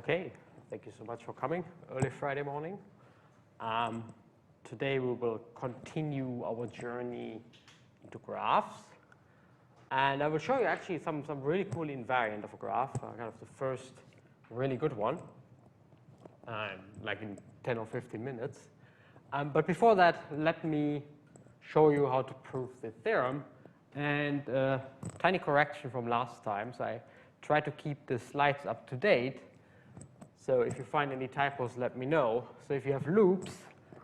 Okay, thank you so much for coming early Friday morning. Today we will continue our journey into graphs. And I will show you actually some really cool invariant of a graph, kind of the first really good one, like in 10 or 15 minutes. But before that, let me show you how to prove the theorem. And tiny correction from last time. So I try to keep the slides up to date. So if you find any typos, let me know. So if you have loops,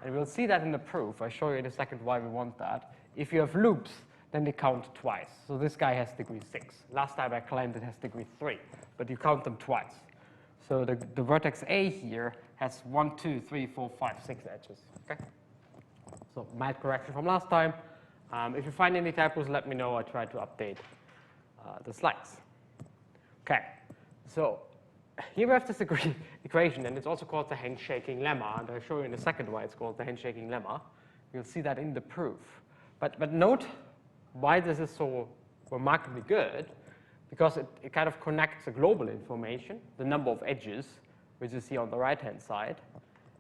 and we'll see that in the proof. I'll show you in a second why we want that. If you have loops, then they count twice. So this guy has degree 6. Last time I claimed it has degree 3, but you count them twice. So the vertex A here has 1, 2, 3, 4, 5, 6 edges. Okay? So mild correction from last time. If you find any typos, let me know. I try to update the slides. Okay, so here we have this equation, and it's also called the handshaking lemma. And I'll show you in a second why it's called the handshaking lemma. You'll see that in the proof. But note why this is so remarkably good, because it kind of connects the global information, the number of edges, which is here on the right-hand side,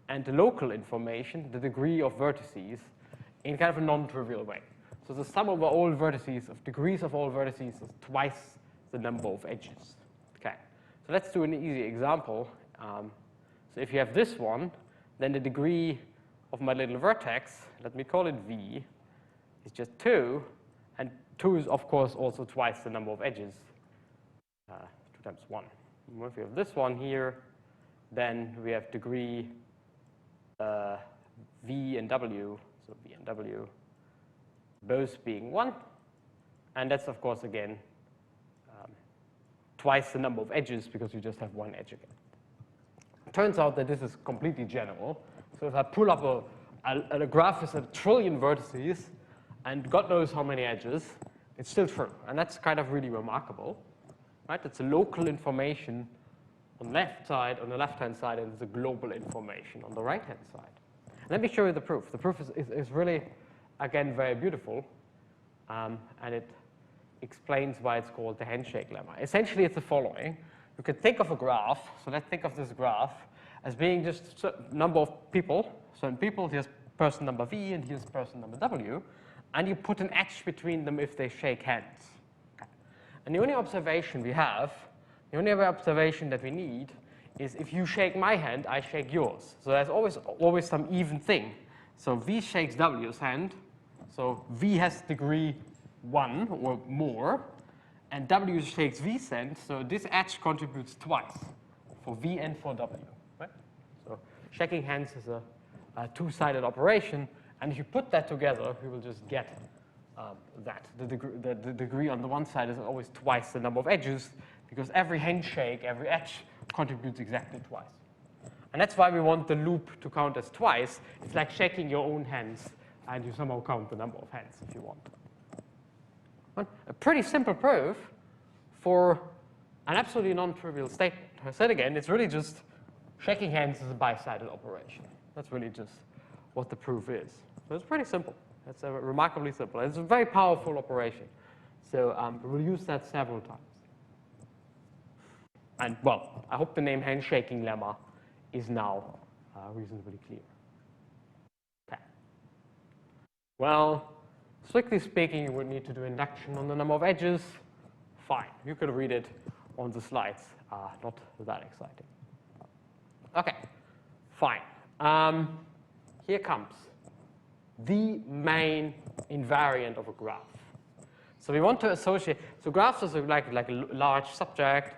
and the local information, the degree of vertices, in kind of a non-trivial way. So the sum of all vertices, of degrees of all vertices, is twice the number of edges. Okay, so let's do an easy example. So if you have this one, then the degree of my little vertex, let me call it V, is just 2, and 2 is, of course, also twice the number of edges, 2 times 1. And if we have this one here, then we have degree V and W, so V and W, both being 1, and that's, of course, again, twice the number of edges because you just have one edge again. It turns out that this is completely general. So if I pull up a graph with 1 trillion vertices and God knows how many edges, it's still true. And that's kind of really remarkable. Right? It's a local information on the left side, on the left-hand side, and it's a global information on the right-hand side. Let me show you the proof. The proof is really, again, very beautiful. And it explains why it's called the handshake lemma. Essentially, it's the following. You can think of a graph. So let's think of this graph as being just a certain number of people. Certain people, here's person number V, and here's person number W. And you put an edge between them if they shake hands. Okay. And the only observation we have, the only other observation that we need, is if you shake my hand, I shake yours. So there's always some even thing. So V shakes W's hand. So V has degree 1 or more, and W shakes V's hand, so this edge contributes twice for V and for W. Right? So shaking hands is a two-sided operation, and if you put that together, you will just get that. The degree on the one side is always twice the number of edges, because every handshake, every edge contributes exactly twice. And that's why we want the loop to count as twice. It's like shaking your own hands, and you somehow count the number of hands if you want. A pretty simple proof for an absolutely non-trivial statement. I said again, it's really just shaking hands is a bisided operation. That's really just what the proof is. So it's pretty simple. It's remarkably simple. It's a very powerful operation. So we'll use that several times. And, well, I hope the name handshaking lemma is now reasonably clear. Okay. Well, strictly speaking, you would need to do induction on the number of edges. Fine, you could read it on the slides. Not that exciting. Okay, fine. Here comes the main invariant of a graph. So we want to associate, so graphs are like a large subject,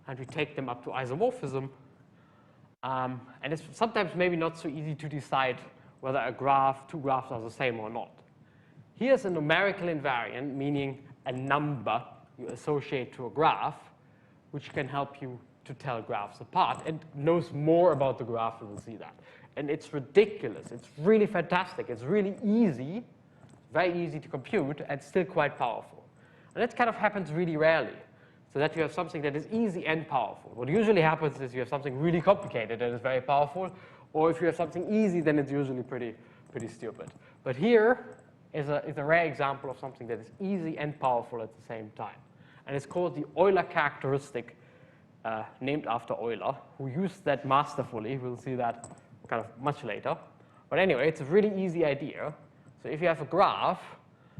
and we take them up to isomorphism. And it's sometimes maybe not so easy to decide whether two graphs are the same or not. Here's a numerical invariant, meaning a number you associate to a graph, which can help you to tell graphs apart, and knows more about the graph, and we'll see that. And it's ridiculous. It's really fantastic. It's really easy, very easy to compute, and still quite powerful. And that kind of happens really rarely, so that you have something that is easy and powerful. What usually happens is you have something really complicated that is very powerful, or if you have something easy, then it's usually pretty stupid. But here, is a rare example of something that is easy and powerful at the same time. And it's called the Euler characteristic named after Euler, who used that masterfully. We'll see that kind of much later. But anyway, it's a really easy idea. So if you have a graph,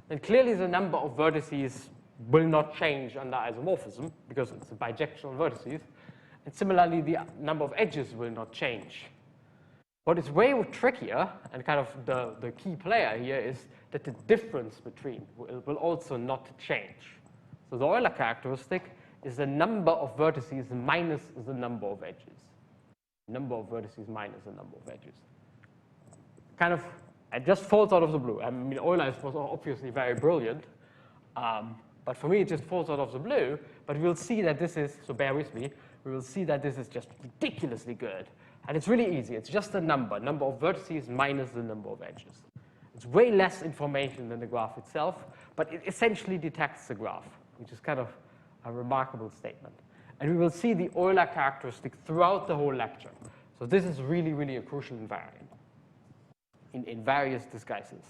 then clearly the number of vertices will not change under isomorphism because it's a bijectional vertices. And similarly, the number of edges will not change. What is way trickier, and kind of the key player here, is that the difference between will also not change. So the Euler characteristic is the number of vertices minus the number of edges. Number of vertices minus the number of edges. Kind of, it just falls out of the blue. I mean, Euler was obviously very brilliant, but for me it just falls out of the blue. But we'll see that this is, so bear with me, we will see that this is just ridiculously good. And it's really easy. It's just a number of vertices minus the number of edges. It's way less information than the graph itself, but it essentially detects the graph, which is kind of a remarkable statement. And we will see the Euler characteristic throughout the whole lecture. So this is really, really a crucial invariant in various disguises.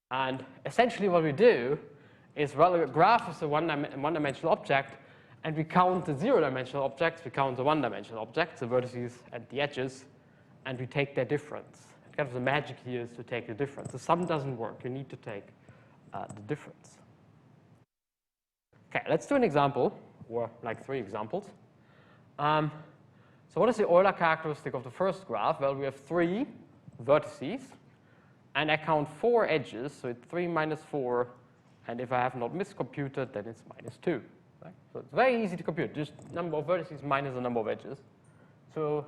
And essentially what we do is, well, a graph is a one-dimensional object, and we count the zero-dimensional objects, we count the one-dimensional objects, the vertices and the edges, and we take their difference. And kind of the magic here is to take the difference. The sum doesn't work. You need to take the difference. Okay, let's do an example, or like 3 examples. So what is the Euler characteristic of the first graph? Well, we have 3 vertices, and I count 4 edges, so it's 3 minus 4, and if I have not miscomputed, then it's minus 2. Right? So it's very easy to compute, just number of vertices minus the number of edges. So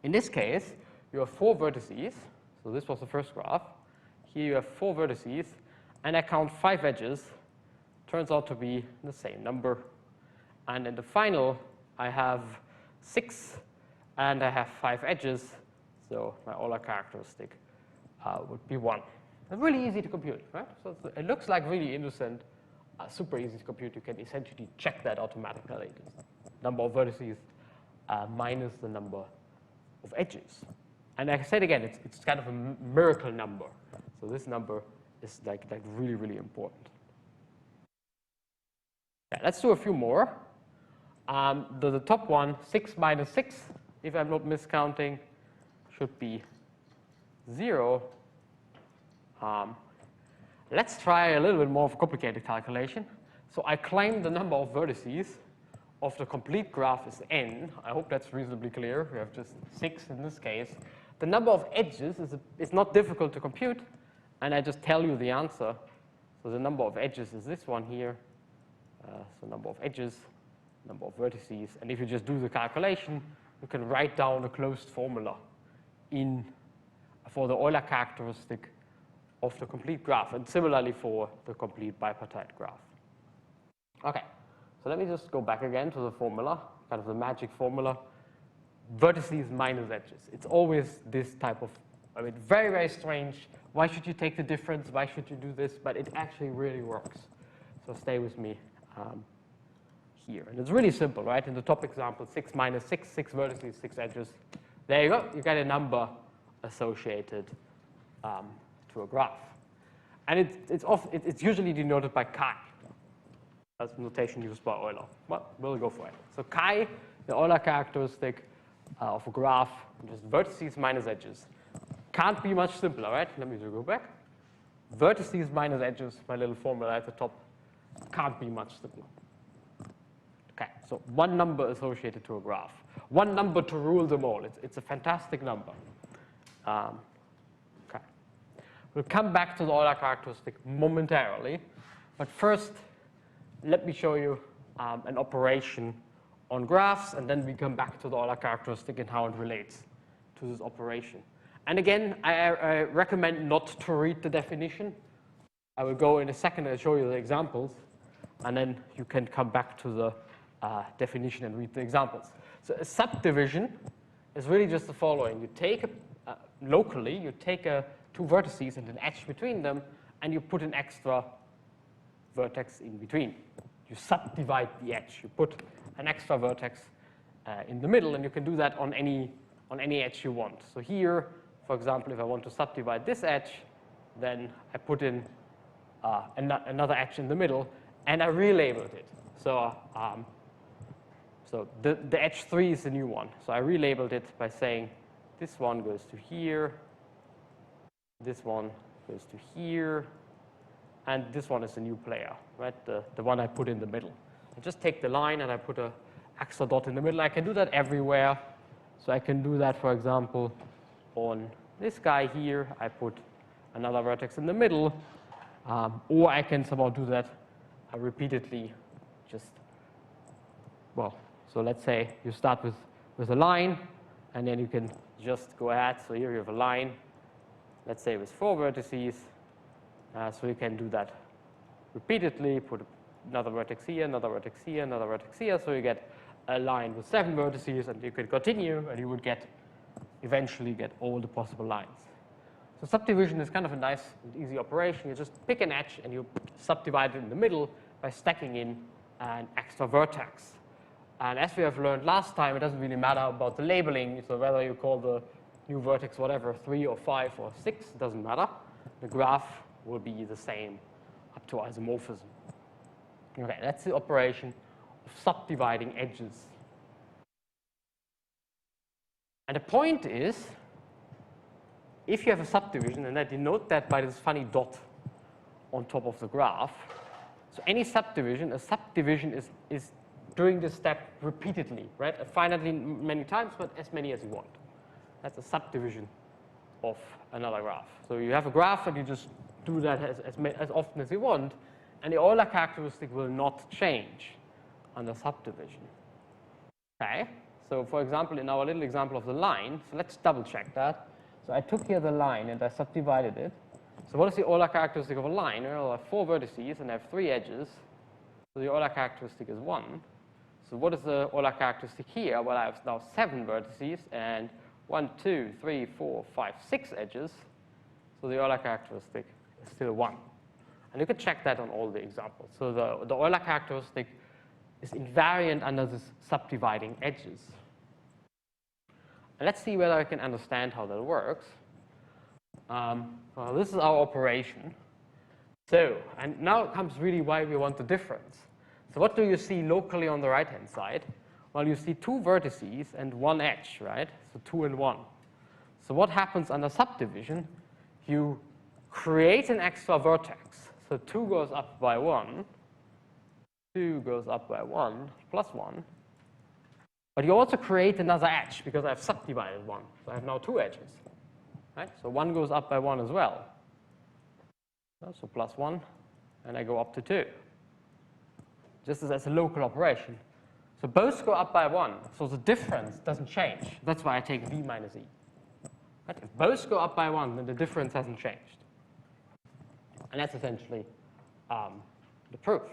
in this case, you have 4 vertices. So this was the first graph. Here you have 4 vertices, and I count 5 edges. Turns out to be the same number. And in the final, I have 6, and I have 5 edges. So my Euler characteristic would be 1. It's really easy to compute, right? So it looks like really innocent. Super easy to compute. You can essentially check that automatically. Number of vertices minus the number of edges. And like I said again, it's kind of a miracle number. So this number is like really, really important. Yeah, let's do a few more. The top one, 6 minus 6, if I'm not miscounting, should be 0. Let's try a little bit more of a complicated calculation. So I claim the number of vertices of the complete graph is n. I hope that's reasonably clear. We have just 6 in this case. The number of edges is not difficult to compute, and I just tell you the answer. So the number of edges is this one here. So number of edges, number of vertices. And if you just do the calculation, you can write down a closed formula for the Euler characteristic of the complete graph, and similarly for the complete bipartite graph. Okay, so let me just go back again to the formula, kind of the magic formula. Vertices minus edges. It's always this type of, I mean, very, very strange. Why should you take the difference? Why should you do this? But it actually really works. So stay with me here. And it's really simple, right? In the top example, 6 minus 6, 6 vertices, 6 edges. There you go. You get a number associated to a graph. And it's usually denoted by chi. That's the notation used by Euler. Well, we'll go for it. So chi, the Euler characteristic of a graph, just vertices minus edges. Can't be much simpler, right? Let me just go back. Vertices minus edges, my little formula at the top, can't be much simpler. Okay, so one number associated to a graph. One number to rule them all. It's a fantastic number. Okay. We'll come back to the Euler characteristic momentarily. But first, let me show you an operation on graphs, and then we come back to the Euler characteristic and how it relates to this operation. And again, I recommend not to read the definition. I will go in a second and show you the examples, and then you can come back to the definition and read the examples. So a subdivision is really just the following. You take, locally, you take 2 vertices and an edge between them, and you put an extra vertex in between. You subdivide the edge. You put an extra vertex in the middle, and you can do that on any edge you want. So here, for example, if I want to subdivide this edge, then I put in another edge in the middle, and I relabeled it. So the edge 3 is the new one. So I relabeled it by saying this one goes to here, this one goes to here, and this one is the new player, right? The one I put in the middle. I just take the line and I put an extra dot in the middle. I can do that everywhere. So I can do that, for example, on this guy here. I put another vertex in the middle. Or I can somehow do that repeatedly. So let's say you start with a line, and then you can just go ahead. So here you have a line, let's say with 4 vertices. So you can do that repeatedly, put another vertex here, another vertex here, another vertex here. So you get a line with 7 vertices, and you can continue, and you would eventually get all the possible lines. So subdivision is kind of a nice and easy operation. You just pick an edge, and you subdivide it in the middle by stacking in an extra vertex. And as we have learned last time, it doesn't really matter about the labeling. So whether you call the new vertex whatever, 3 or 5 or 6, it doesn't matter. The graph will be the same up to isomorphism. Okay, that's the operation of subdividing edges. And the point is, if you have a subdivision, and I denote that by this funny dot on top of the graph, so any subdivision, a subdivision is doing this step repeatedly, right? Finitely many times, but as many as you want. That's a subdivision of another graph. So you have a graph, and you just do that as often as you want, and the Euler characteristic will not change under subdivision. Okay? So for example, in our little example of the line, so let's double check that. So I took here the line, and I subdivided it. So what is the Euler characteristic of a line? Well, I have 4 vertices, and I have 3 edges. So the Euler characteristic is 1. So what is the Euler characteristic here? Well, I have now 7 vertices and 1, 2, 3, 4, 5, 6 edges. So the Euler characteristic is still 1. And you can check that on all the examples. So the Euler characteristic is invariant under this subdividing edges. And let's see whether I can understand how that works. Well, this is our operation. So, and now comes really why we want the difference. So what do you see locally on the right-hand side? Well, you see 2 vertices and 1 edge, right? So 2 and 1. So what happens under subdivision? You create an extra vertex. So 2 goes up by 1. 2 goes up by 1 plus 1. But you also create another edge because I've subdivided 1. So I have now 2 edges. Right? So 1 goes up by 1 as well. So plus 1, and I go up to 2. Just as a local operation. So both go up by 1. So the difference doesn't change. That's why I take v minus e. Right? If both go up by 1, then the difference hasn't changed. And that's essentially the proof.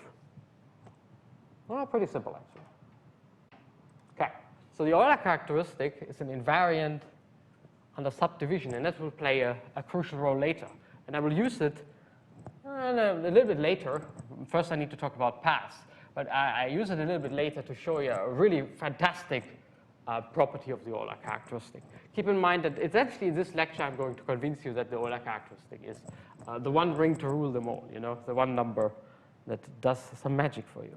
Well, pretty simple, actually. Okay, so the Euler characteristic is an invariant under subdivision, and that will play a crucial role later. And I will use it a little bit later. First, I need to talk about paths. But I use it a little bit later to show you a really fantastic property of the Euler characteristic. Keep in mind that it's actually in this lecture I'm going to convince you that the Euler characteristic is the one ring to rule them all, the one number that does some magic for you.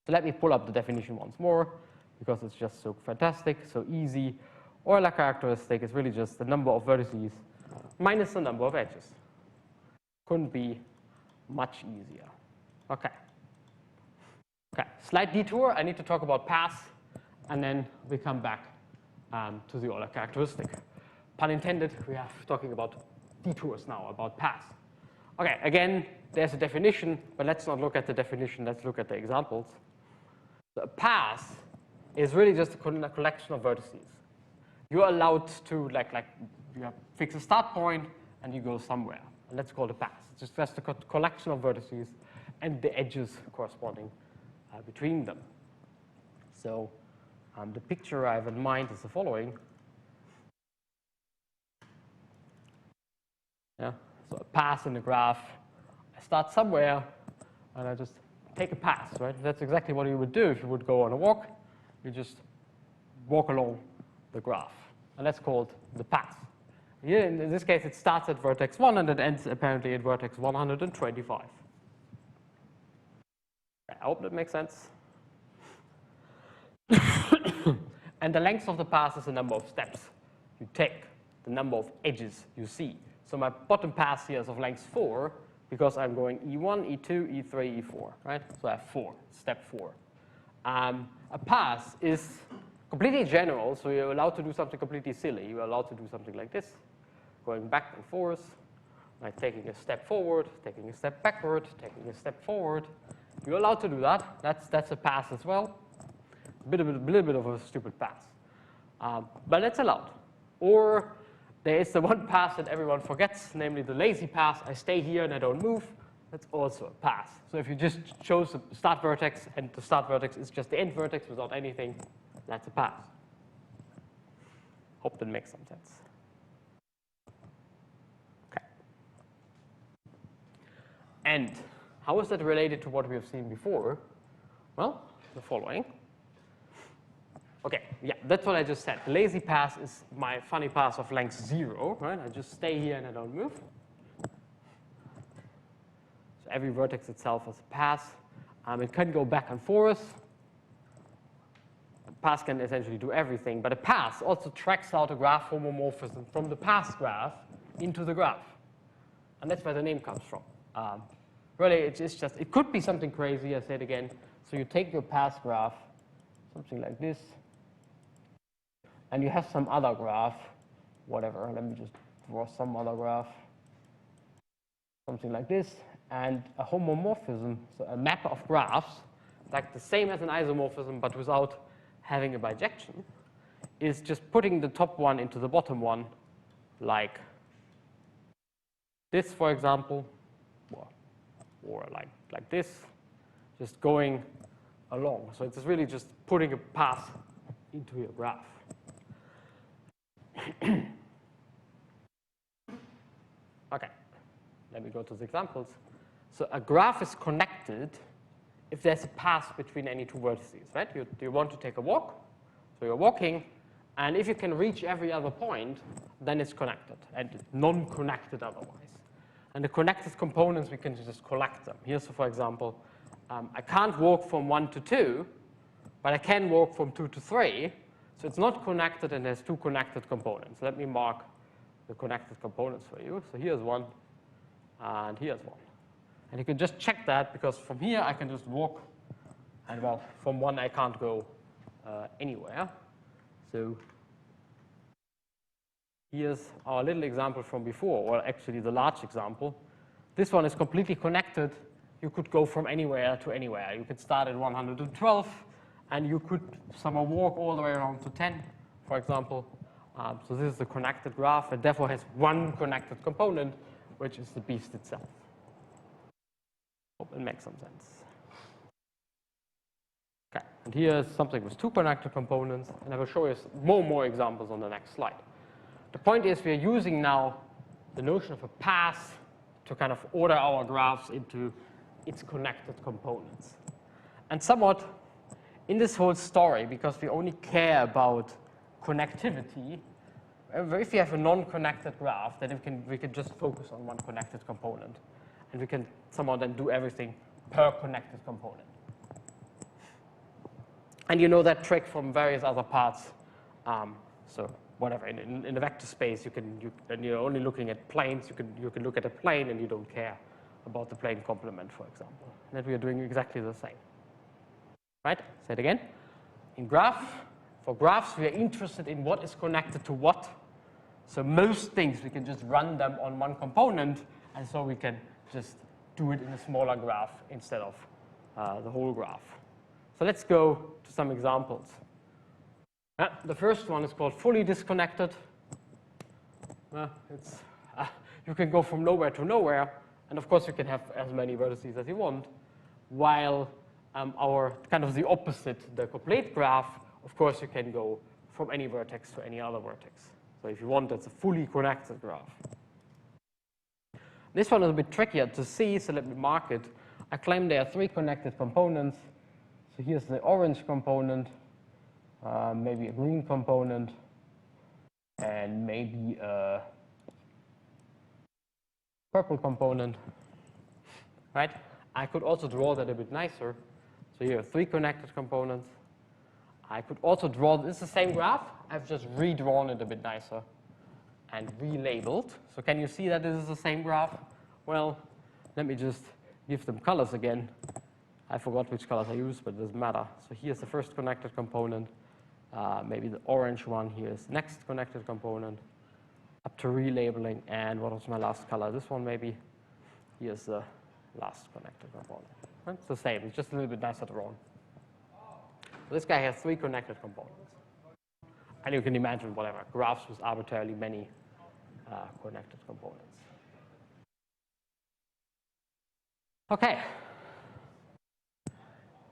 So let me pull up the definition once more, because it's just so fantastic, so easy. Euler characteristic is really just the number of vertices minus the number of edges. Couldn't be much easier. Okay. Okay, slight detour. I need to talk about paths, and then we come back to the Euler characteristic. Pun intended, we are talking about detours now, about paths. Okay, again, there's a definition, but let's not look at the definition. Let's look at the examples. So a path is really just a collection of vertices. You're allowed to fix a start point, and you go somewhere. And that's called a path. It's just a collection of vertices and the edges corresponding between them. So the picture I have in mind is the following. Yeah, so a path in the graph. I start somewhere, and I just take a path, right? That's exactly what you would do if you would go on a walk. You just walk along the graph, and that's called the path. Here, in this case, it starts at vertex 1, and it ends apparently at vertex 125. Okay. I hope that makes sense. And the length of the path is the number of steps you take, the number of edges you see. So my bottom pass here is of length 4 because I'm going E1, E2, E3, E4, right? So I have 4, step 4. A pass is completely general, so you're allowed to do something completely silly. You're allowed to do something like this, going back and forth, like taking a step forward, taking a step backward, taking a step forward. You're allowed to do that. That's a pass as well. A little bit of a stupid pass. But it's allowed. Or there is the one pass that everyone forgets, namely the lazy pass. I stay here and I don't move. That's also a pass. So if you just chose the start vertex and the start vertex is just the end vertex without anything, that's a pass. Hope that makes some sense. Okay. And how is that related to what we have seen before? Well, the following. Okay, yeah, that's what I just said. The lazy pass is my funny pass of length 0, right? I just stay here and I don't move. So every vertex itself has a pass. It can go back and forth. A pass can essentially do everything, but a pass also tracks out a graph homomorphism from the pass graph into the graph. And that's where the name comes from. Really, it's just, it could be something crazy, I say it again. So you take your pass graph, something like this, and you have some other graph, whatever. Let me just draw some other graph, something like this, and a homomorphism, so a map of graphs, like the same as an isomorphism, but without having a bijection, is just putting the top one into the bottom one, like this, for example, or like this, just going along. So it's really just putting a path into your graph. Okay, let me go to the examples. So a graph is connected if there's a path between any two vertices, right? You want to take a walk, so you're walking, and if you can reach every other point, then it's connected, and non-connected otherwise. And the connected components, we can just collect them. Here, so for example, I can't walk from 1 to 2, but I can walk from 2 to 3. So it's not connected, and there's two connected components. Let me mark the connected components for you. So here's one, and here's one. And you can just check that, because from here I can just walk, and well, from one I can't go anywhere. So here's our little example from before, or actually the large example. This one is completely connected. You could go from anywhere to anywhere. You could start at 112, and you could somehow walk all the way around to 10, for example. So this is the connected graph, and therefore has one connected component, which is the beast itself. Hope it makes some sense. Okay, and here's something with two connected components, and I will show you more examples on the next slide. The point is we are using now the notion of a path to kind of order our graphs into its connected components. And somewhat in this whole story, because we only care about connectivity, if you have a non-connected graph, then we can just focus on one connected component. And we can somehow then do everything per connected component. And you know that trick from various other parts. So whatever, in the vector space, and you're only looking at planes, you can look at a plane and you don't care about the plane complement, for example. And that we are doing exactly the same. Right? Say it again. For graphs, we are interested in what is connected to what. So most things, we can just run them on one component, and so we can just do it in a smaller graph instead of the whole graph. So let's go to some examples. The first one is called fully disconnected. You can go from nowhere to nowhere, and of course you can have as many vertices as you want, while our kind of the opposite, the complete graph, of course you can go from any vertex to any other vertex. So if you want, that's a fully connected graph. This one is a bit trickier to see, so let me mark it. I claim there are three connected components. So here's the orange component, maybe a green component, and maybe a purple component, right? I could also draw that a bit nicer. So here are 3 connected components. I could also draw this the same graph. I've just redrawn it a bit nicer and relabeled. So can you see that this is the same graph? Well, let me just give them colors again. I forgot which colors I used, but it doesn't matter. So here's the first connected component. Maybe the orange one here is next connected component, up to relabeling. And what was my last color? This one maybe. Here's the last connected component. Right? It's the same. It's just a little bit nicer drawn. So this guy has 3 connected components. And you can imagine whatever, graphs with arbitrarily many connected components. Okay.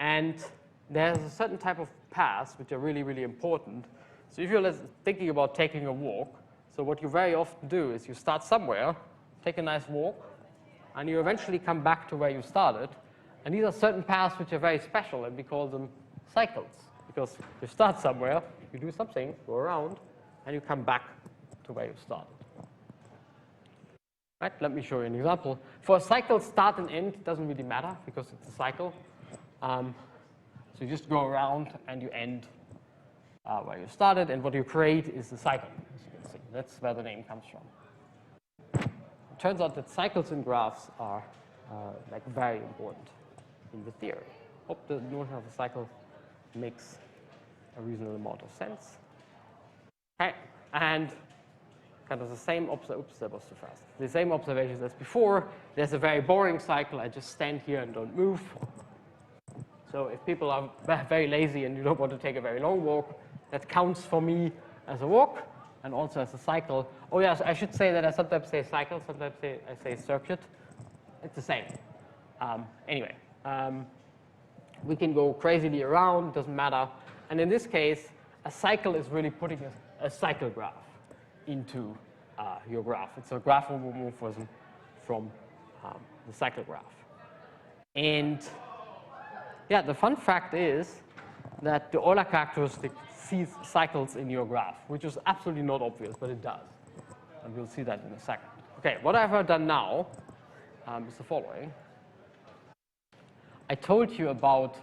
And there's a certain type of paths which are really, really important. So if you're thinking about taking a walk, so what you very often do is you start somewhere, take a nice walk, and you eventually come back to where you started. And these are certain paths which are very special, and we call them cycles. Because you start somewhere, you do something, go around, and you come back to where you started. Right? Let me show you an example. For a cycle, start and end doesn't really matter because it's a cycle. So you just go around and you end where you started, and what you create is the cycle. As you can see, that's where the name comes from. It turns out that cycles in graphs are like very important in the theory. Hope the notion of a cycle makes a reasonable amount of sense. Okay, and kind of the same oops, that was too fast. The same observations as before. There's a very boring cycle. I just stand here and don't move. So if people are very lazy and you don't want to take a very long walk, that counts for me as a walk and also as a cycle. Oh yes, I should say that I sometimes say cycle, sometimes I say circuit. It's the same. Anyway, we can go crazily around, doesn't matter. And in this case, a cycle is really putting a cycle graph into your graph. It's a graph homomorphism from the cycle graph. And yeah, the fun fact is that the Euler characteristic sees cycles in your graph, which is absolutely not obvious, but it does. And we'll see that in a second. Okay, what I've done now is the following. I told you about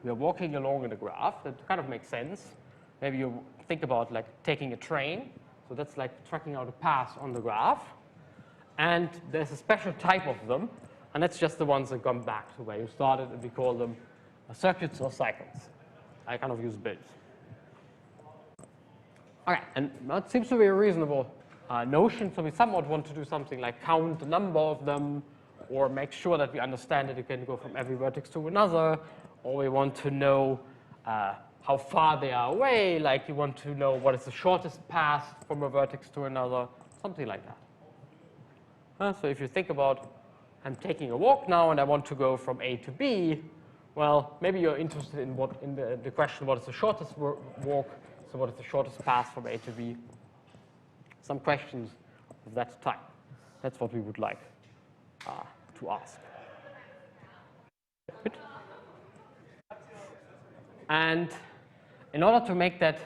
we're walking along in a graph. That kind of makes sense. Maybe you think about like taking a train. So that's like tracking out a path on the graph. And there's a special type of them. And that's just the ones that come back to where you started, and we call them circuits or cycles. I kind of use both. Okay, and that seems to be a reasonable notion. So we somewhat want to do something like count the number of them, or make sure that we understand that you can go from every vertex to another, or we want to know how far they are away, like you want to know what is the shortest path from a vertex to another, something like that. So if you think about, I'm taking a walk now and I want to go from A to B, well, maybe you're interested in the question, what is the shortest walk, so what is the shortest path from A to B? Some questions of that type. That's what we would like to ask. Good. And in order to make that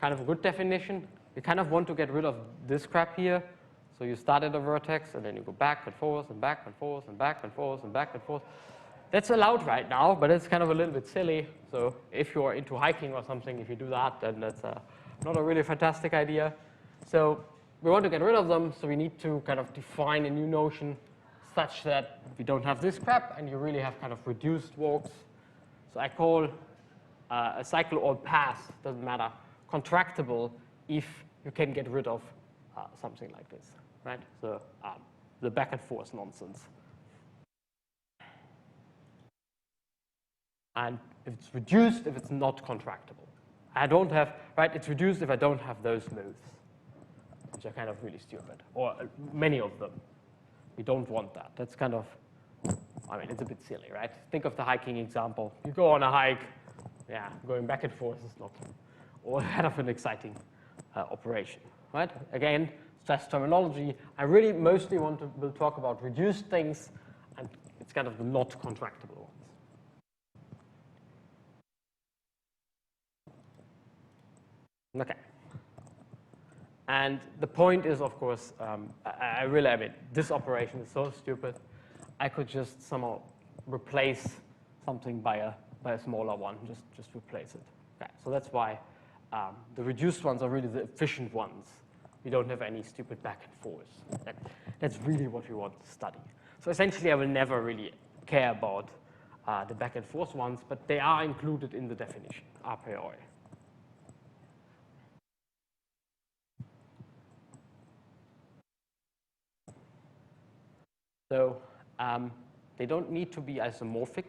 kind of a good definition, we kind of want to get rid of this crap here. So you start at a vertex, and then you go back and forth, and back and forth, and back and forth, and back and forth. That's allowed right now, but it's kind of a little bit silly. So if you're into hiking or something, if you do that, then that's not a really fantastic idea. So we want to get rid of them, so we need to kind of define a new notion such that we don't have this crap, and you really have kind of reduced walks. So I call a cycle or path, doesn't matter, contractible if you can get rid of something like this, right? So the back and forth nonsense. And if it's reduced, if it's not contractible. I don't have, right, it's reduced if I don't have those moves, which are kind of really stupid, or many of them. We don't want that. That's kind of, I mean, it's a bit silly, right? Think of the hiking example. You go on a hike, yeah, going back and forth is not all kind of an exciting operation, right? Again, stress terminology. I really mostly will talk about reduced things, and it's kind of the not contractible ones. Okay. And the point is, of course, I mean, this operation is so stupid. I could just somehow replace something by a smaller one, just replace it. Okay, so that's why the reduced ones are really the efficient ones. We don't have any stupid back and forth. That's really what we want to study. So essentially, I will never really care about the back and forth ones, but they are included in the definition a priori. So they don't need to be isomorphic,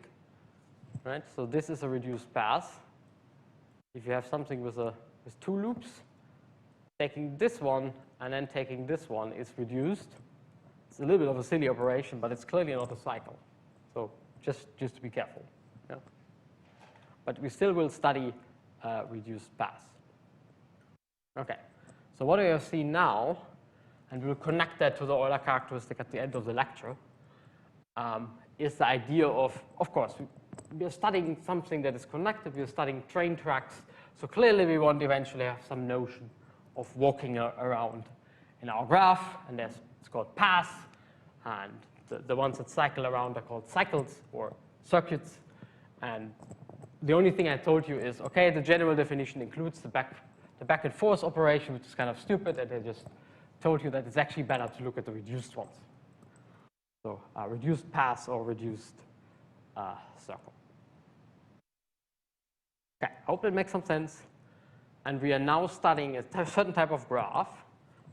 right? So this is a reduced path. If you have something with two loops, taking this one and then taking this one is reduced. It's a little bit of a silly operation, but it's clearly not a cycle. So just to be careful. Yeah? But we still will study reduced paths. Okay, so what we have seen now, and we'll connect that to the Euler characteristic at the end of the lecture, is the idea of course, we are studying something that is connected. We are studying train tracks. So clearly, we want to eventually have some notion of walking around in our graph, and it's called paths, and the ones that cycle around are called cycles or circuits. And the only thing I told you is, okay, the general definition includes the back and forth operation, which is kind of stupid, and I just told you that it's actually better to look at the reduced ones. So reduced paths or reduced circle. Okay, hope that makes some sense. And we are now studying a certain type of graph,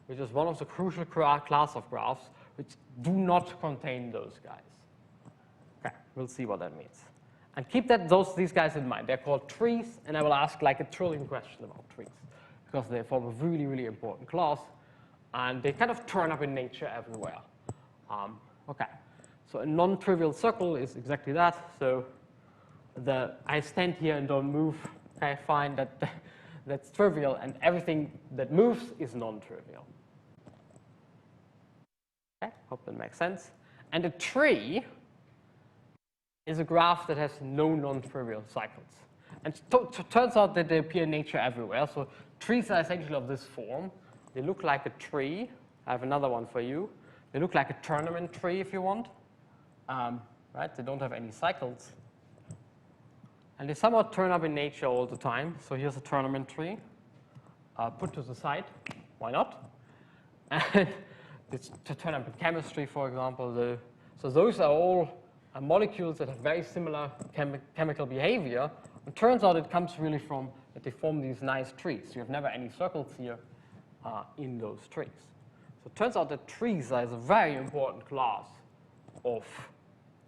which is one of the crucial class of graphs, which do not contain those guys. Okay, we'll see what that means. And keep these guys in mind. They're called trees, and I will ask like a trillion questions about trees, because they form a really, really important class, and they kind of turn up in nature everywhere. Okay, so a non-trivial circle is exactly that. So I stand here and don't move. Okay, fine, that's trivial, and everything that moves is non-trivial. Okay, hope that makes sense. And a tree is a graph that has no non-trivial cycles. And it turns out that they appear in nature everywhere. So trees are essentially of this form. They look like a tree. I have another one for you. They look like a tournament tree, if you want. Right? They don't have any cycles. And they somehow turn up in nature all the time. So here's a tournament tree. Put to the side. Why not? And it's to turn up in chemistry, for example. So those are all molecules that have very similar chemical behavior. It turns out it comes really from that they form these nice trees. You have never any circles here in those trees. So it turns out that trees are a very important class of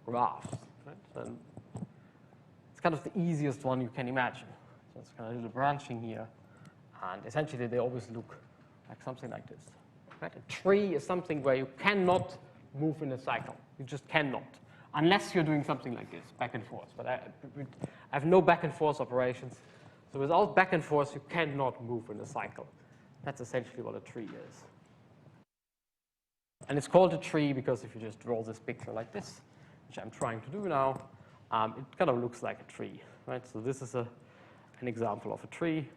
graphs. Right? And it's kind of the easiest one you can imagine. So it's kind of a little branching here. And essentially, they always look like something like this. Right? A tree is something where you cannot move in a cycle. You just cannot. Unless you're doing something like this, back and forth. But I have no back and forth operations. So without back and forth, you cannot move in a cycle. That's essentially what a tree is. And it's called a tree because if you just draw this picture like this, which I'm trying to do now, it kind of looks like a tree. Right? So this is an example of a tree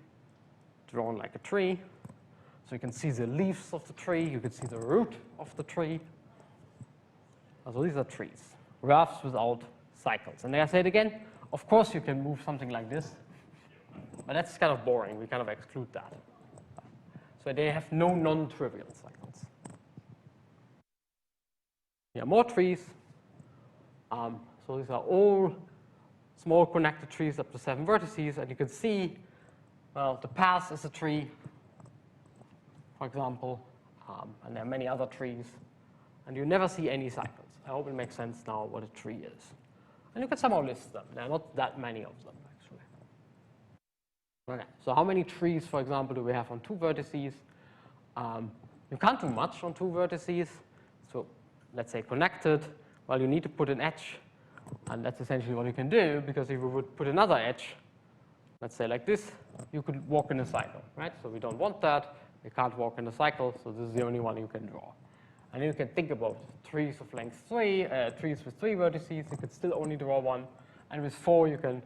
drawn like a tree. So you can see the leaves of the tree. You can see the root of the tree. So these are trees. Graphs without cycles. And I say it again, of course you can move something like this, but that's kind of boring. We kind of exclude that. So they have no non-trivial cycles. Yeah, more trees. So these are all small connected trees up to 7 vertices, and you can see, well, the path is a tree, for example, and there are many other trees, and you never see any cycles. I hope it makes sense now what a tree is. And you can somehow list them. There are not that many of them, actually. Okay, so how many trees, for example, do we have on 2 vertices? You can't do much on 2 vertices. So let's say connected. Well, you need to put an edge. And that's essentially what you can do, because if we would put another edge, let's say like this, you could walk in a cycle, right? So we don't want that. You can't walk in a cycle, so this is the only one you can draw. And you can think about trees of length 3, trees with 3 vertices. You could still only draw 1. And with 4, you can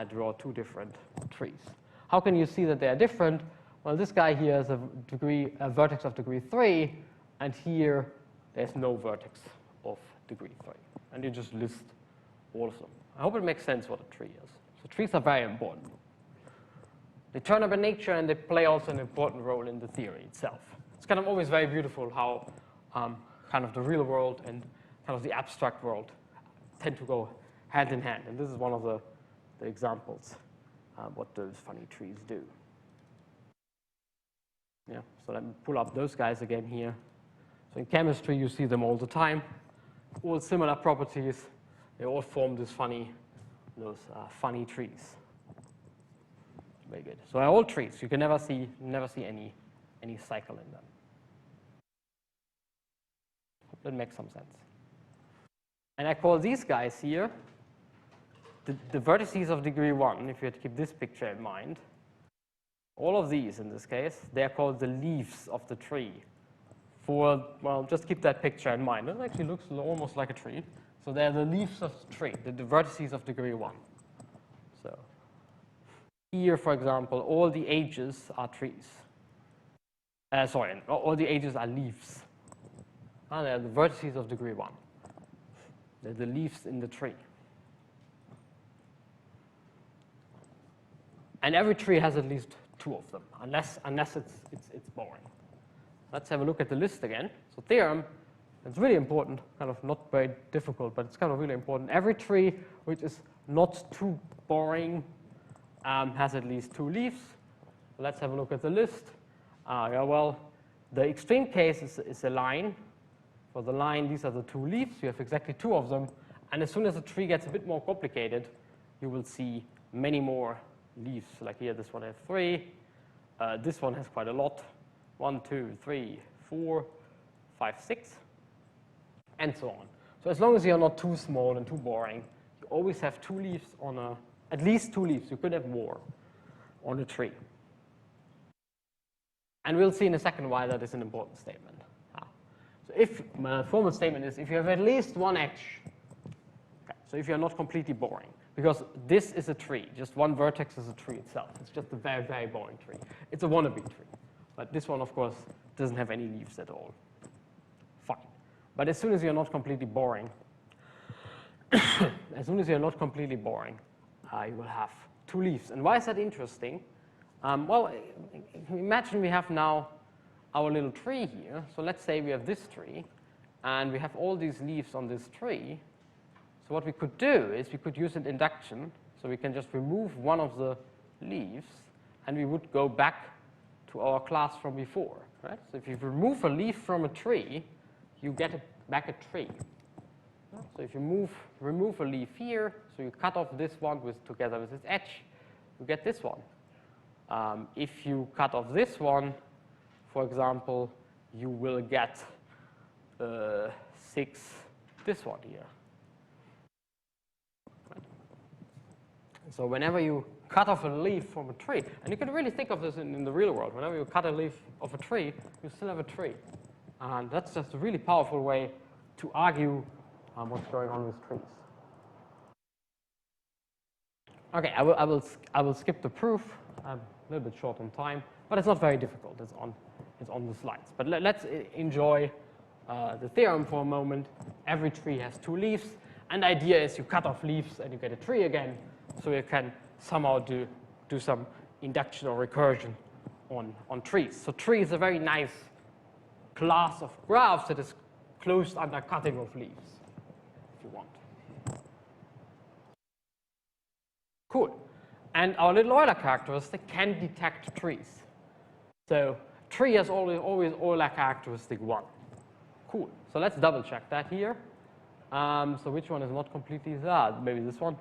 draw 2 different trees. How can you see that they are different? Well, this guy here has a vertex of degree 3. And here, there's no vertex of degree 3. And you just list all of them. I hope it makes sense what a tree is. So trees are very important. They turn up in nature and they play also an important role in the theory itself. It's kind of always very beautiful how kind of the real world and kind of the abstract world tend to go hand in hand. And this is one of the examples what those funny trees do. Yeah, so let me pull up those guys again here. So in chemistry, you see them all the time. All similar properties. They all form those funny trees. Very good. So they're all trees. You can never see any cycle in them. Hope that makes some sense. And I call these guys here the vertices of degree 1, if you had to keep this picture in mind. All of these, in this case, they're called the leaves of the tree. Well, just keep that picture in mind. It actually looks almost like a tree. So they're the leaves of the tree, the vertices of degree 1. So here, for example, all the edges are trees. All the edges are leaves. They're the vertices of degree 1. They're the leaves in the tree. And every tree has at least 2 of them, unless it's boring. Let's have a look at the list again. So theorem, it's really important, kind of not very difficult, but it's kind of really important. Every tree which is not too boring has at least 2 leaves. So let's have a look at the list. Well, the extreme case is a line. For the line, these are the 2 leaves. You have exactly 2 of them. And as soon as the tree gets a bit more complicated, you will see many more leaves. Like here, this one has 3. This one has quite a lot. 1, 2, 3, 4, 5, 6, and so on. So as long as you're not too small and too boring, you always have 2 leaves on at least 2 leaves. You could have more on a tree. And we'll see in a second why that is an important statement. So if my formal statement is if you have at least 1 edge, okay, so if you're not completely boring, because this is a tree, just 1 vertex is a tree itself. It's just a very, very boring tree. It's a wannabe tree. But this one, of course, doesn't have any leaves at all. Fine. But as soon as you're not completely boring, you will have 2 leaves. And why is that interesting? Well, imagine we have now our little tree here. So let's say we have this tree, and we have all these leaves on this tree. So what we could do is we could use an induction. So we can just remove one of the leaves, and we would go back to our class from before. Right? So if you remove a leaf from a tree, you get back a tree. So if you remove a leaf here, so you cut off this one together with its edge, you get this one. If you cut off this one, for example, you will get 6, this one here. Right. So whenever you cut off a leaf from a tree, and you can really think of this in the real world. Whenever you cut a leaf of a tree, you still have a tree. And that's just a really powerful way to argue what's going on with trees. Okay, I will skip the proof. I'm a little bit short on time, but it's not very difficult. It's on the slides. But let's enjoy the theorem for a moment. Every tree has 2 leaves, and the idea is you cut off leaves and you get a tree again, so you can somehow do some induction or recursion on trees. So tree is a very nice class of graphs that is closed under cutting of leaves, if you want. Cool. And our little Euler characteristic can detect trees. So tree has always Euler characteristic 1. Cool. So let's double check that here. So which one is not completely that? Maybe this one.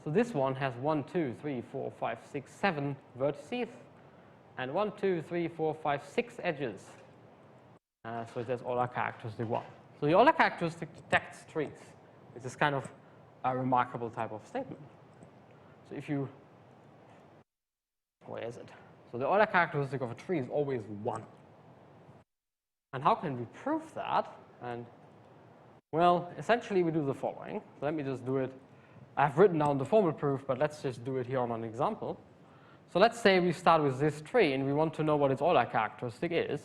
So this one has 1, 2, 3, 4, 5, 6, 7 vertices, and 1, 2, 3, 4, 5, 6 edges. So it has Euler characteristic 1. So the Euler characteristic detects trees. This is kind of a remarkable type of statement. So if you, where is it? So the Euler characteristic of a tree is always 1. And how can we prove that? And well, essentially we do the following. So let me just do it. I've written down the formal proof, but let's just do it here on an example. So let's say we start with this tree, and we want to know what its Euler characteristic is.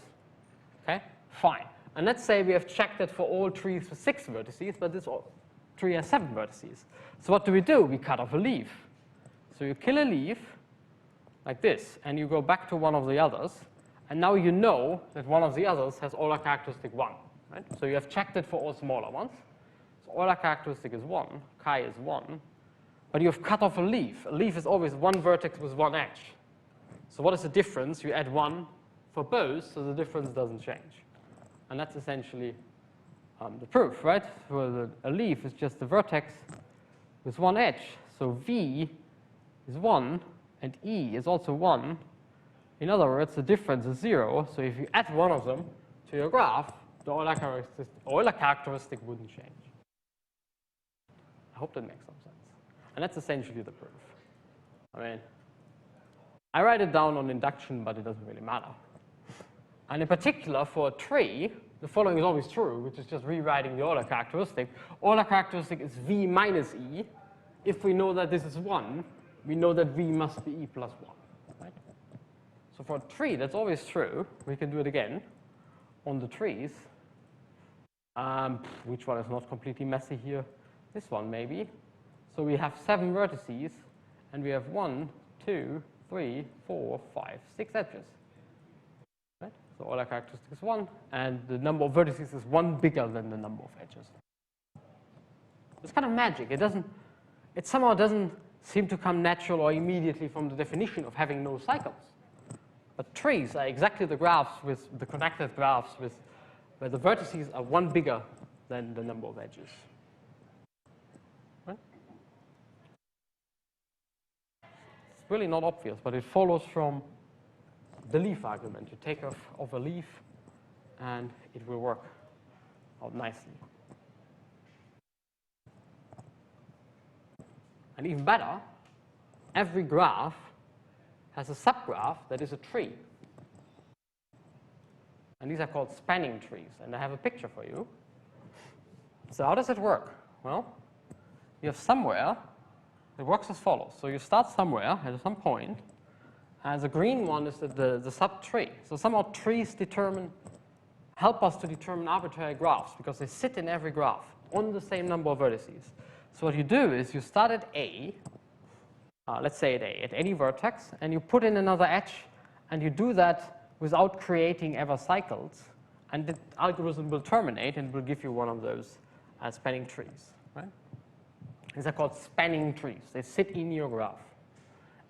Okay, fine. And let's say we have checked it for all trees with 6 vertices, but this tree has 7 vertices. So what do? We cut off a leaf. So you kill a leaf like this, and you go back to one of the others, and now you know that one of the others has Euler characteristic 1. Right? So you have checked it for all smaller ones. So Euler characteristic is 1, chi is 1, but you've cut off a leaf. A leaf is always one vertex with one edge. So what is the difference? You add 1 for both, so the difference doesn't change. And that's essentially the proof, right? So a leaf is just a vertex with one edge. So V is 1, and E is also 1. In other words, the difference is 0. So if you add one of them to your graph, the Euler characteristic wouldn't change. I hope that makes some sense. And that's essentially the proof. I mean, I write it down on induction, but it doesn't really matter. And in particular, for a tree, the following is always true, which is just rewriting the Euler characteristic. Euler characteristic is V minus E. If we know that this is 1, we know that V must be E plus 1. Right? So for a tree, that's always true. We can do it again on the trees. Which one is not completely messy here? This one, maybe. So we have 7 vertices, and we have 1, 2, 3, 4, 5, 6 edges. Right? So Euler characteristic is 1, and the number of vertices is 1 bigger than the number of edges. It's kind of magic. It somehow doesn't seem to come natural or immediately from the definition of having no cycles. But trees are exactly the graphs with the connected graphs with where the vertices are 1 bigger than the number of edges. Right? It's really not obvious, but it follows from the leaf argument. You take off a leaf, and it will work out nicely. And even better, every graph has a subgraph that is a tree. And these are called spanning trees. And I have a picture for you. So how does it work? Well, you have somewhere, it works as follows. So you start somewhere at some point, and the green one is the subtree. So somehow trees help us to determine arbitrary graphs because they sit in every graph on the same number of vertices. So what you do is you start at A, let's say at A, at any vertex, and you put in another edge, and you do that without creating ever cycles, and the algorithm will terminate and will give you one of those spanning trees. Right? These are called spanning trees. They sit in your graph.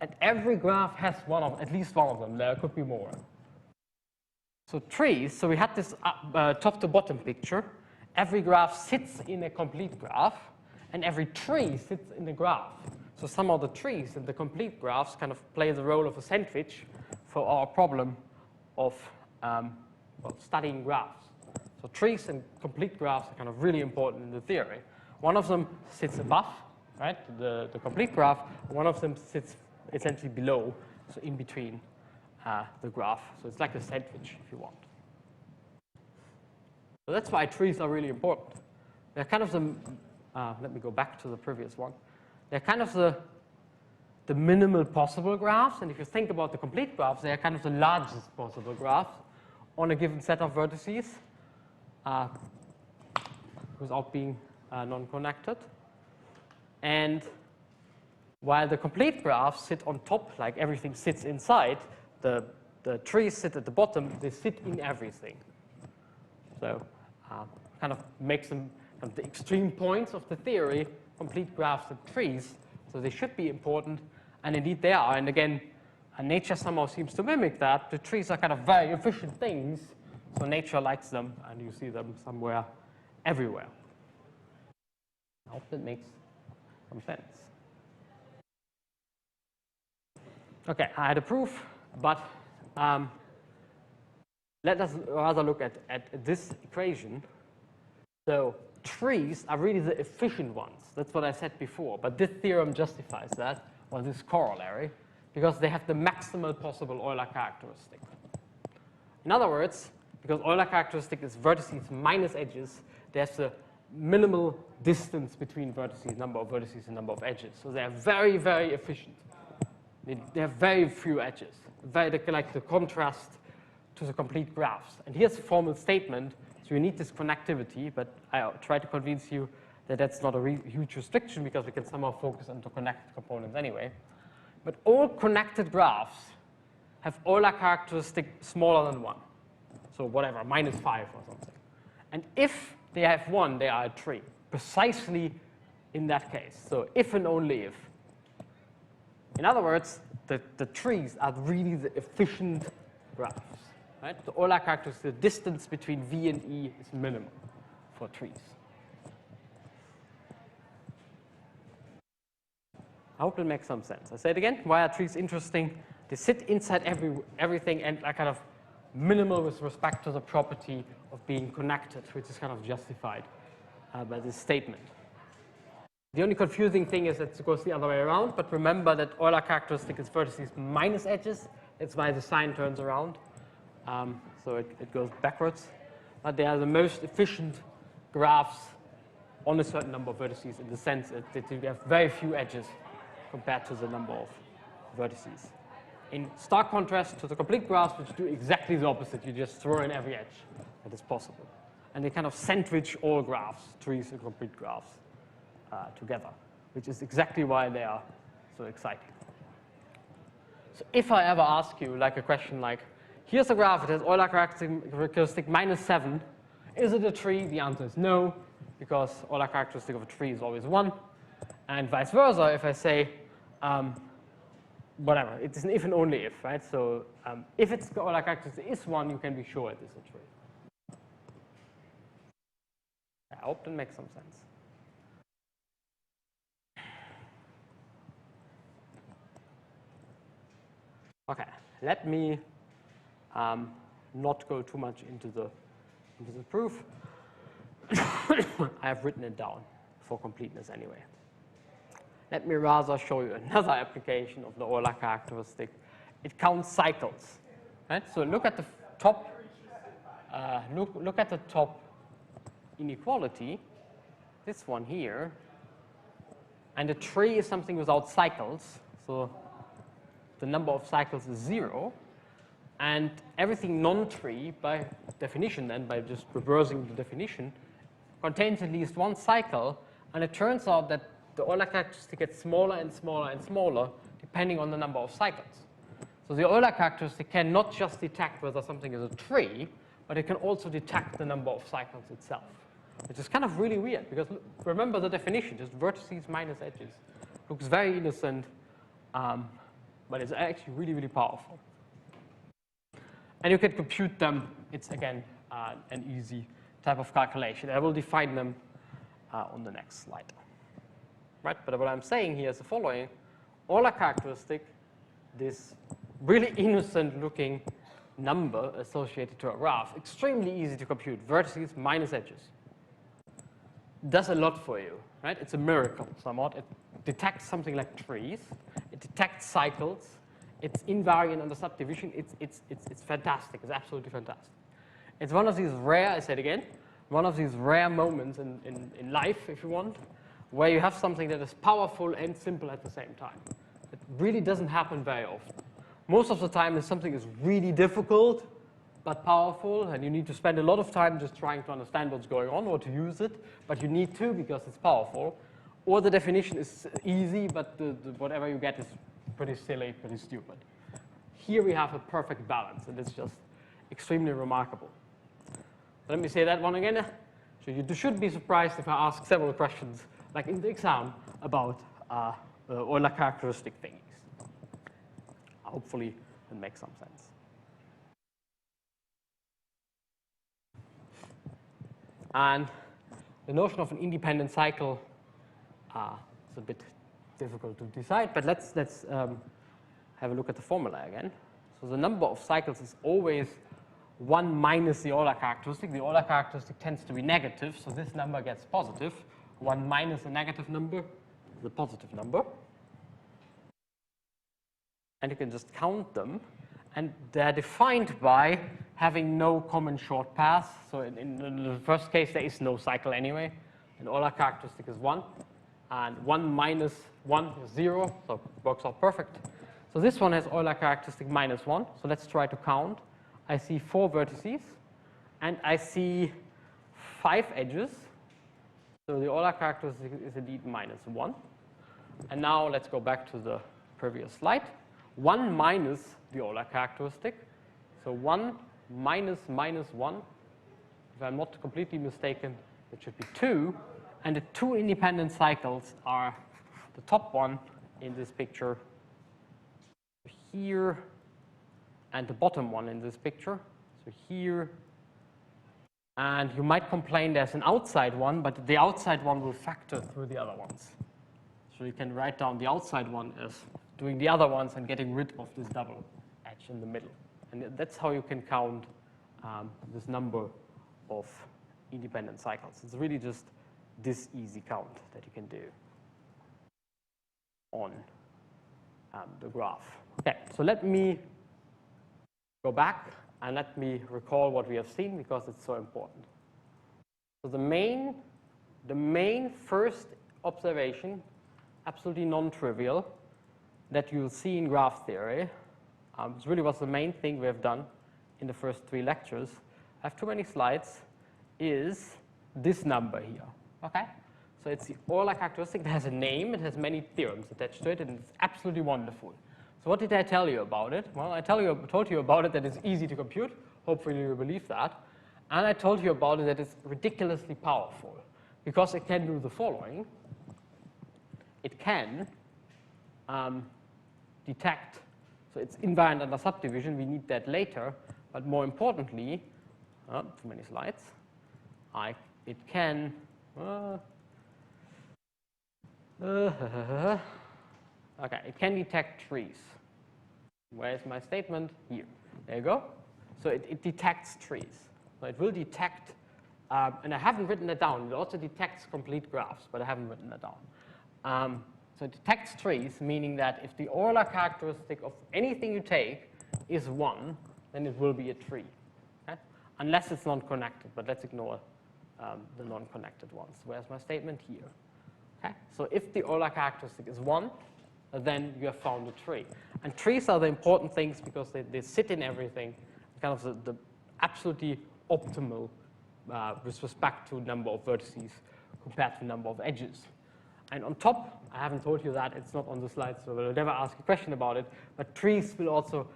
And every graph has at least one of them. There could be more. So trees, so we had this top to bottom picture. Every graph sits in a complete graph, and every tree sits in a graph. So some of the trees and the complete graphs kind of play the role of a sandwich for our problem of studying graphs. So trees and complete graphs are kind of really important in the theory. One of them sits above, right, the complete graph. One of them sits essentially below, so in between the graph. So it's like a sandwich, if you want. So that's why trees are really important. They're kind of the, let me go back to the previous one. They're kind of the minimal possible graphs, and if you think about the complete graphs, they are kind of the largest possible graphs on a given set of vertices without being non-connected. And while the complete graphs sit on top, like everything sits inside, the trees sit at the bottom, they sit in everything. So kind of makes them kind of the extreme points of the theory, complete graphs and trees. So they should be important, and indeed they are. And again, nature somehow seems to mimic that. The trees are kind of very efficient things, so nature likes them, and you see them somewhere, everywhere. I hope that makes some sense. Okay, I had a proof, but let us rather look at this equation. So trees are really the efficient ones. That's what I said before. But this theorem justifies that, or this corollary, because they have the maximal possible Euler characteristic. In other words, because Euler characteristic is vertices minus edges, there's a minimal distance between vertices, number of vertices and number of edges. So they are very, very efficient. They have very few edges. They like the contrast to the complete graphs. And here's a formal statement. So you need this connectivity, but I try to convince you that's not a huge restriction because we can somehow focus on the connected components anyway. But all connected graphs have Euler characteristic smaller than 1. So whatever, -5 or something. And if they have 1, they are a tree, precisely in that case. So if and only if. In other words, the trees are really the efficient graphs. Right? The Euler characteristic, the distance between V and E is minimal for trees. I hope it makes some sense. I say it again, why are trees interesting? They sit inside everything and are kind of minimal with respect to the property of being connected, which is kind of justified by this statement. The only confusing thing is that it goes the other way around, but remember that Euler characteristic is vertices minus edges. That's why the sign turns around. So it goes backwards. But they are the most efficient graphs on a certain number of vertices in the sense that you have very few edges compared to the number of vertices. In stark contrast to the complete graphs, which do exactly the opposite. You just throw in every edge that is possible. And they kind of sandwich all graphs, trees and complete graphs, together, which is exactly why they are so exciting. So if I ever ask you like a question like, here's a graph, it has Euler characteristic -7. Is it a tree? The answer is no, because Euler characteristic of a tree is always 1. And vice versa, if I say, whatever, it's an if and only if, right? So if its Euler characteristic is 1, you can be sure it is a tree. I hope that makes some sense. Okay, let me not go too much into the proof. I have written it down for completeness anyway. Let me rather show you another application of the Euler characteristic. It counts cycles, right? So look at the top. Look at the top inequality. This one here, and a tree is something without cycles. So the number of cycles is 0, and everything non-tree, by definition, then by just reversing the definition, contains at least one cycle. And it turns out that the Euler characteristic gets smaller and smaller and smaller depending on the number of cycles. So the Euler characteristic can not just detect whether something is a tree, but it can also detect the number of cycles itself, which is kind of really weird because remember the definition, just vertices minus edges. Looks very innocent, but it's actually really, really powerful. And you can compute them. It's, again, an easy type of calculation. I will define them on the next slide. Right? But what I'm saying here is the following. Euler characteristic, this really innocent-looking number associated to a graph, extremely easy to compute, vertices minus edges. Does a lot for you, right? It's a miracle somewhat. It detects something like trees. It detects cycles. It's invariant under subdivision. It's fantastic. It's absolutely fantastic. It's one of these rare, I said again, one of these rare moments in life, if you want, where you have something that is powerful and simple at the same time. It really doesn't happen very often. Most of the time, something is really difficult but powerful, and you need to spend a lot of time just trying to understand what's going on or to use it, but you need to because it's powerful. Or the definition is easy, but whatever you get is pretty silly, pretty stupid. Here we have a perfect balance, and it's just extremely remarkable. Let me say that one again. So you should be surprised if I ask several questions, like in the exam, about the Euler characteristic thingies. Hopefully it makes some sense. And the notion of an independent cycle is a bit difficult to decide, but let's have a look at the formula again. So the number of cycles is always 1 minus the Euler characteristic. The Euler characteristic tends to be negative, so this number gets positive. 1 minus a negative number is a positive number. And you can just count them. And they're defined by having no common short path. So in the first case, there is no cycle anyway. And Euler characteristic is 1. And 1 minus 1 is 0, so it works out perfect. So this one has Euler characteristic minus 1. So let's try to count. I see 4 vertices, and I see 5 edges. So the Euler characteristic is indeed -1. And now let's go back to the previous slide. 1 minus the Euler characteristic. So 1 minus -1. If I'm not completely mistaken, it should be 2. And the two independent cycles are the top one in this picture here, and the bottom one in this picture. So here. And you might complain there's an outside one, but the outside one will factor through the other ones. So you can write down the outside one as doing the other ones and getting rid of this double edge in the middle. And that's how you can count this number of independent cycles. It's really just this easy count that you can do on the graph. Okay, so let me go back and let me recall what we have seen because it's so important. So the main first observation, absolutely non-trivial, that you'll see in graph theory, this really was the main thing we have done in the first 3 lectures. I have too many slides, is this number here, okay? So it's the Euler characteristic. It has a name, it has many theorems attached to it, and it's absolutely wonderful. So what did I tell you about it? Well, I told you about it that it's easy to compute. Hopefully you believe that. And I told you about it that it's ridiculously powerful because it can do the following. It can detect, so it's invariant under subdivision. We need that later. But more importantly, too many slides. It can, okay, it can detect trees. Where's my statement? Here. There you go. So it detects trees. So it will detect, and I haven't written that down. It also detects complete graphs, but I haven't written that down. So it detects trees, meaning that if the Euler characteristic of anything you take is 1, then it will be a tree. Okay? Unless it's non-connected, but let's ignore the non-connected ones. Where's my statement? Here. Okay? So if the Euler characteristic is 1, then you have found a tree. And trees are the important things because they sit in everything, kind of the absolutely optimal with respect to number of vertices compared to number of edges. And on top, I haven't told you that, it's not on the slide, so we'll never ask a question about it, but trees will also,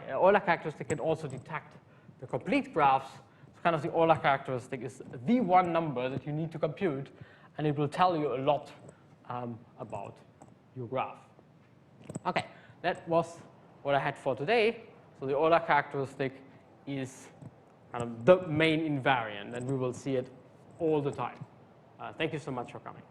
Euler characteristic can also detect the complete graphs. So kind of the Euler characteristic is the one number that you need to compute, and it will tell you a lot about your graph. Okay, that was what I had for today. So the Euler characteristic is kind of the main invariant, and we will see it all the time. Thank you so much for coming.